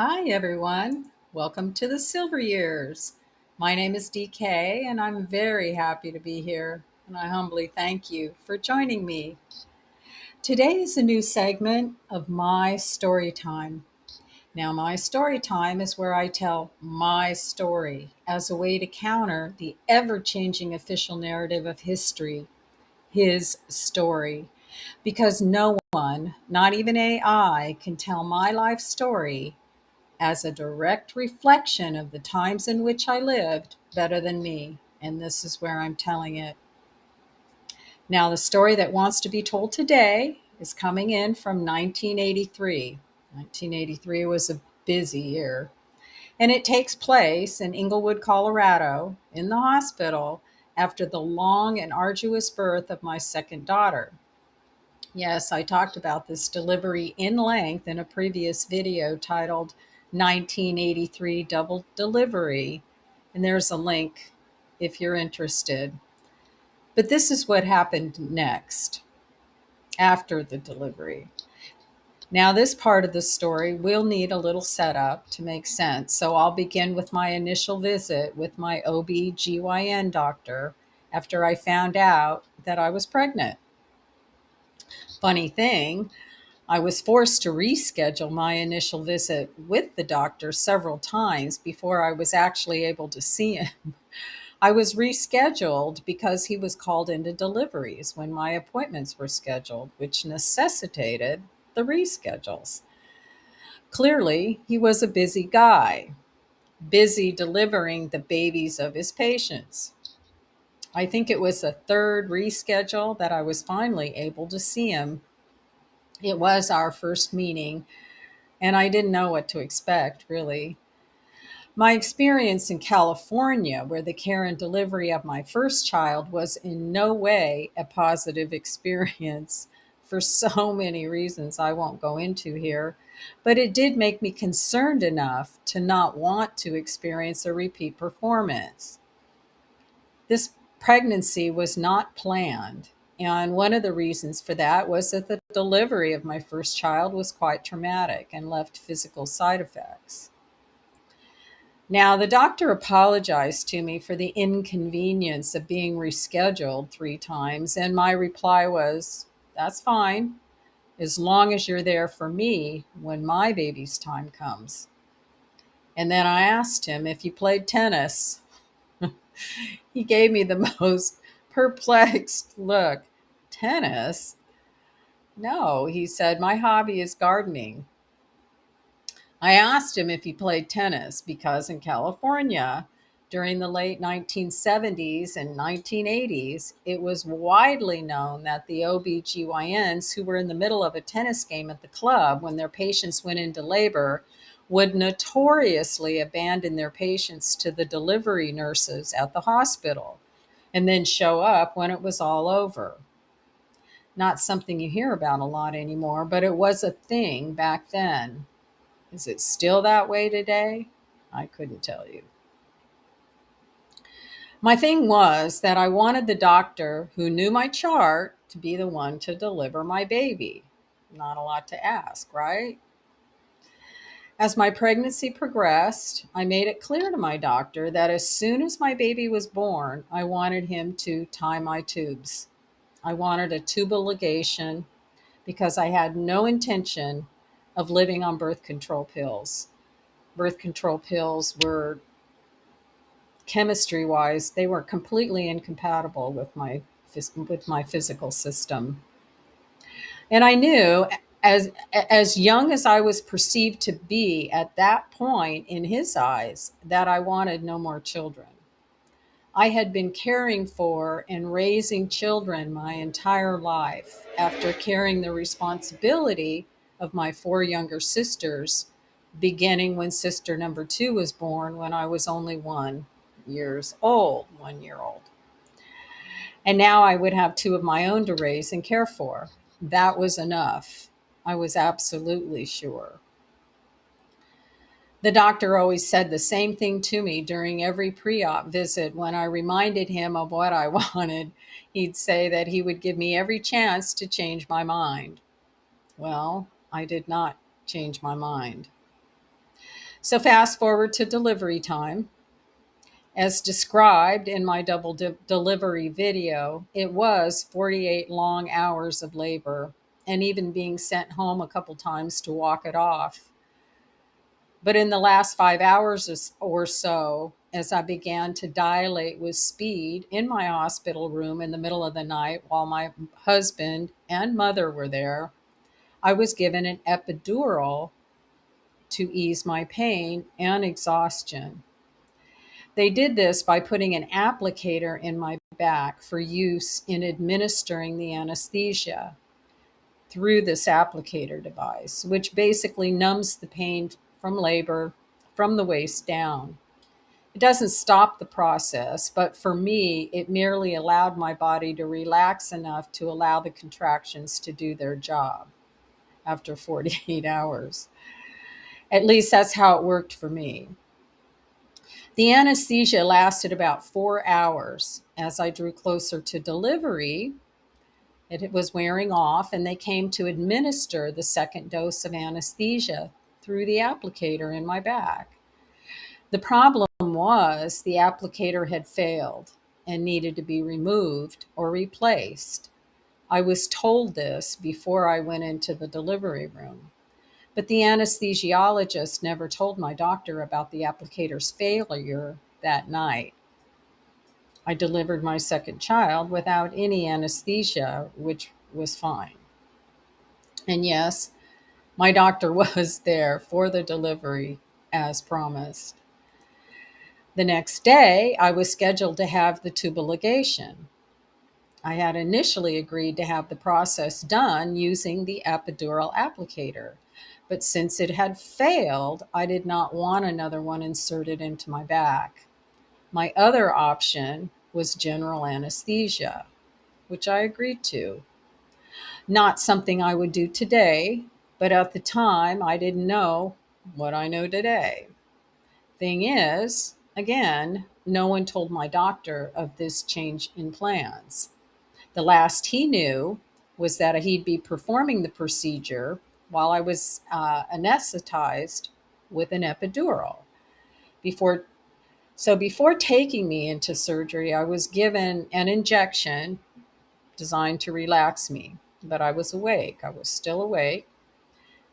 Hi, everyone. Welcome to the Silver Years. My name is DK, and I'm very happy to be here. And I humbly thank you for joining me. Today is a new segment of my story time. Now, my story time is where I tell my story as a way to counter the ever changing official narrative of history, his story. Because no one, not even AI, can tell my life story as a direct reflection of the times in which I lived better than me. And this is where I'm telling it. Now, the story that wants to be told today is coming in from 1983. 1983 was a busy year. And it takes place in Inglewood, Colorado, in the hospital after the long and arduous birth of my second daughter. Yes, I talked about this delivery in length in a previous video titled 1983 Double Delivery, and there's a link if you're interested. But this is what happened next after the delivery. Now, this part of the story will need a little setup to make sense, so I'll begin with my initial visit with my OB/GYN doctor after I found out that I was pregnant. Funny thing, I was forced to reschedule my initial visit with the doctor several times before I was actually able to see him. I was rescheduled because he was called into deliveries when my appointments were scheduled, which necessitated the reschedules. Clearly, he was a busy guy, busy delivering the babies of his patients. I think it was the third reschedule that I was finally able to see him. It was our first meeting, and I didn't know what to expect, really. My experience in California, where the care and delivery of my first child was in no way a positive experience for so many reasons I won't go into here, but it did make me concerned enough to not want to experience a repeat performance. This pregnancy was not planned. And one of the reasons for that was that the delivery of my first child was quite traumatic and left physical side effects. Now, the doctor apologized to me for the inconvenience of being rescheduled three times, and my reply was, "That's fine, as long as you're there for me when my baby's time comes." And then I asked him if he played tennis. He gave me the most perplexed look. Tennis? No, he said, my hobby is gardening. I asked him if he played tennis because in California, during the late 1970s and 1980s, it was widely known that the OBGYNs who were in the middle of a tennis game at the club when their patients went into labor would notoriously abandon their patients to the delivery nurses at the hospital and then show up when it was all over. Not something you hear about a lot anymore, but it was a thing back then. Is it still that way today? I couldn't tell you. My thing was that I wanted the doctor who knew my chart to be the one to deliver my baby. Not a lot to ask, right? As my pregnancy progressed, I made it clear to my doctor that as soon as my baby was born, I wanted him to tie my tubes. I wanted a tubal ligation because I had no intention of living on birth control pills. Birth control pills were, chemistry wise, they were completely incompatible with my physical system. And I knew, as young as I was perceived to be at that point in his eyes, that I wanted no more children. I had been caring for and raising children my entire life after carrying the responsibility of my four younger sisters, beginning when sister number two was born when I was only 1 years old, 1 year old. And now I would have two of my own to raise and care for. That was enough. I was absolutely sure. The doctor always said the same thing to me during every pre op visit. When I reminded him of what I wanted, he'd say that he would give me every chance to change my mind. Well, I did not change my mind. So, fast forward to delivery time. As described in my delivery video, it was 48 long hours of labor and even being sent home a couple times to walk it off. But in the last 5 hours or so, as I began to dilate with speed in my hospital room in the middle of the night while my husband and mother were there, I was given an epidural to ease my pain and exhaustion. They did this by putting an applicator in my back for use in administering the anesthesia through this applicator device, which basically numbs the pain from labor from the waist down. It doesn't stop the process, but for me, it merely allowed my body to relax enough to allow the contractions to do their job after 48 hours. At least that's how it worked for me. The anesthesia lasted about 4 hours. As I drew closer to delivery, it was wearing off, and they came to administer the second dose of anesthesia through the applicator in my back. The problem was the applicator had failed and needed to be removed or replaced. I was told this before I went into the delivery room, but the anesthesiologist never told my doctor about the applicator's failure that night. I delivered my second child without any anesthesia, which was fine. And yes, my doctor was there for the delivery as promised. The next day, I was scheduled to have the tubal ligation. I had initially agreed to have the process done using the epidural applicator, but since it had failed, I did not want another one inserted into my back. My other option was general anesthesia, which I agreed to. Not something I would do today, but at the time I didn't know what I know today. Thing is, again, no one told my doctor of this change in plans. The last he knew was that he'd be performing the procedure while I was anesthetized with an epidural. Before before taking me into surgery, I was given an injection designed to relax me, but I was awake. I was still awake.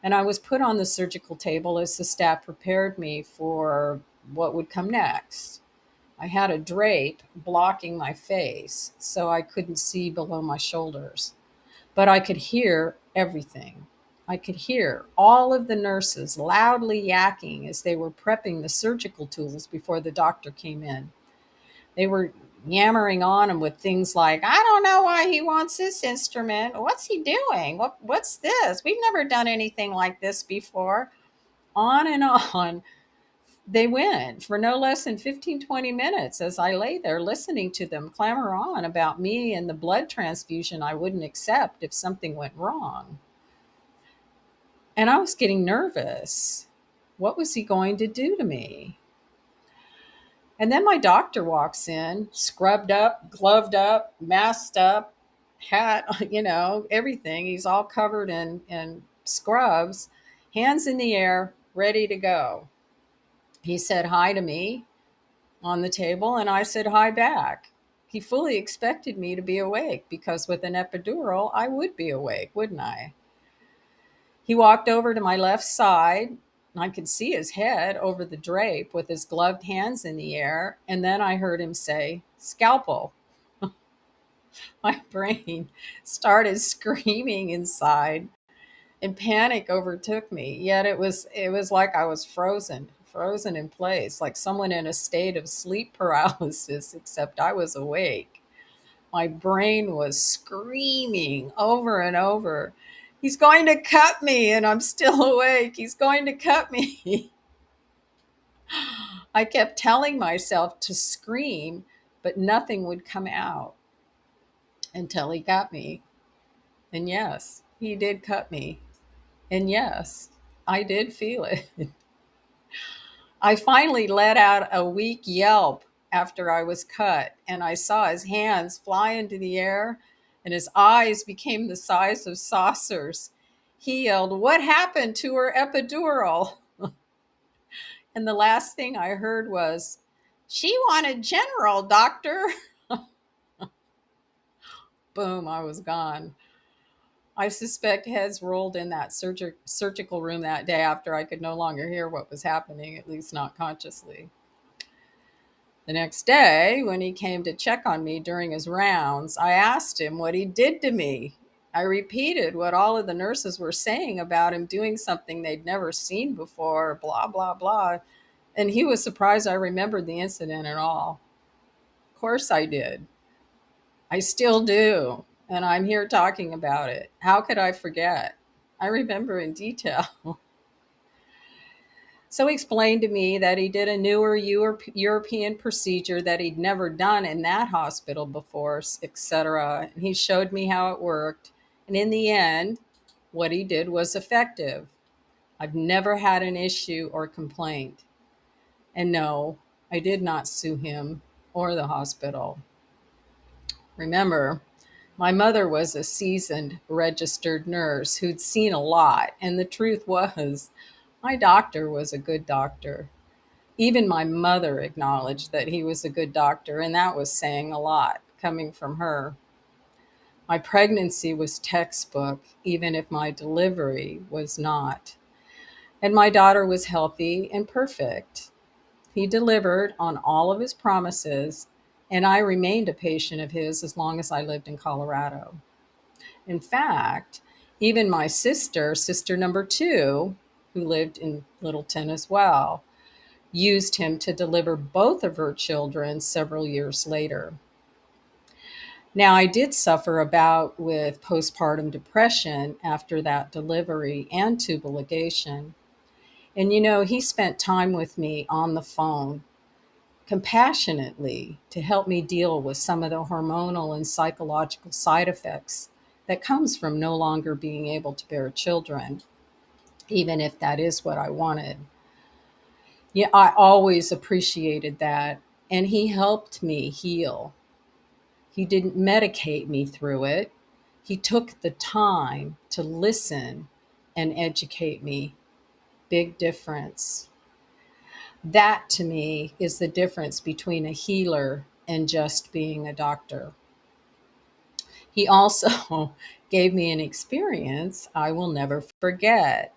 And I was put on the surgical table as the staff prepared me for what would come next. I had a drape blocking my face, so I couldn't see below my shoulders, but I could hear everything. I could hear all of the nurses loudly yakking as they were prepping the surgical tools before the doctor came in. They were yammering on him with things like, I don't know why he wants this instrument. What's he doing? What's this? We've never done anything like this before. On and on they went for no less than 15-20 minutes as I lay there listening to them clamor on about me and the blood transfusion I wouldn't accept if something went wrong. And I was getting nervous. What was he going to do to me? And then my doctor walks in, scrubbed up, gloved up, masked up, hat, everything. He's all covered in scrubs, hands in the air, ready to go. He said hi to me on the table, and I said hi back. He fully expected me to be awake because with an epidural, I would be awake, wouldn't I? He walked over to my left side. I could see his head over the drape with his gloved hands in the air. And then I heard him say, scalpel. My brain started screaming inside and panic overtook me. Yet it was like I was frozen in place, like someone in a state of sleep paralysis, except I was awake. My brain was screaming over and over, he's going to cut me, and I'm still awake. He's going to cut me. I kept telling myself to scream, but nothing would come out until he got me. And yes, he did cut me. And yes, I did feel it. I finally let out a weak yelp after I was cut, and I saw his hands fly into the air, and his eyes became the size of saucers. He yelled, "What happened to her epidural?" And the last thing I heard was, "She wanted general, doctor." Boom, I was gone. I suspect heads rolled in that surgical room that day after I could no longer hear what was happening, at least not consciously. The next day, when he came to check on me during his rounds, I asked him what he did to me. I repeated what all of the nurses were saying about him doing something they'd never seen before, blah, blah, blah. And he was surprised I remembered the incident at all. Of course I did. I still do. And I'm here talking about it. How could I forget? I remember in detail. So he explained to me that he did a newer European procedure that he'd never done in that hospital before, etc. And he showed me how it worked. And in the end, what he did was effective. I've never had an issue or complaint. And no, I did not sue him or the hospital. Remember, my mother was a seasoned registered nurse who'd seen a lot. And the truth was, my doctor was a good doctor. Even my mother acknowledged that he was a good doctor, and that was saying a lot coming from her. My pregnancy was textbook, even if my delivery was not. And my daughter was healthy and perfect. He delivered on all of his promises, and I remained a patient of his as long as I lived in Colorado. In fact, even my sister number two, who lived in Littleton as well, used him to deliver both of her children several years later. Now, I did suffer a bout with postpartum depression after that delivery and tubal ligation. And he spent time with me on the phone compassionately to help me deal with some of the hormonal and psychological side effects that comes from no longer being able to bear children, even if that is what I wanted. Yeah, I always appreciated that. And he helped me heal. He didn't medicate me through it. He took the time to listen and educate me. Big difference. That to me is the difference between a healer and just being a doctor. He also gave me an experience I will never forget.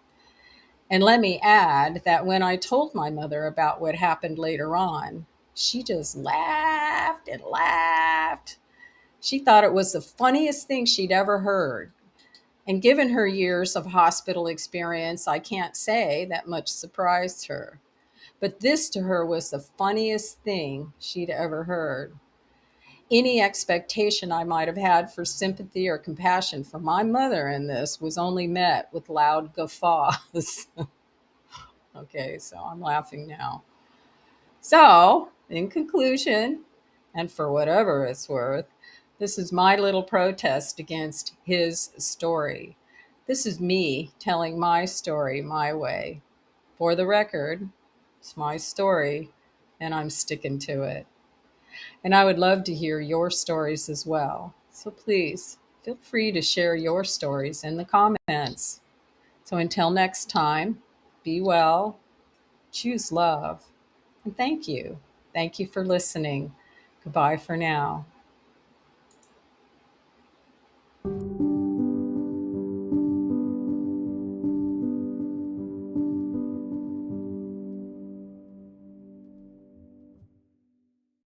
And let me add that when I told my mother about what happened later on, she just laughed and laughed. She thought it was the funniest thing she'd ever heard. And given her years of hospital experience, I can't say that much surprised her. But this to her was the funniest thing she'd ever heard. Any expectation I might have had for sympathy or compassion for my mother in this was only met with loud guffaws. Okay, so I'm laughing now. So, in conclusion, and for whatever it's worth, this is my little protest against his story. This is me telling my story my way. For the record, it's my story, and I'm sticking to it. And I would love to hear your stories as well. So please feel free to share your stories in the comments. So until next time, be well, choose love, and thank you. Thank you for listening. Goodbye for now.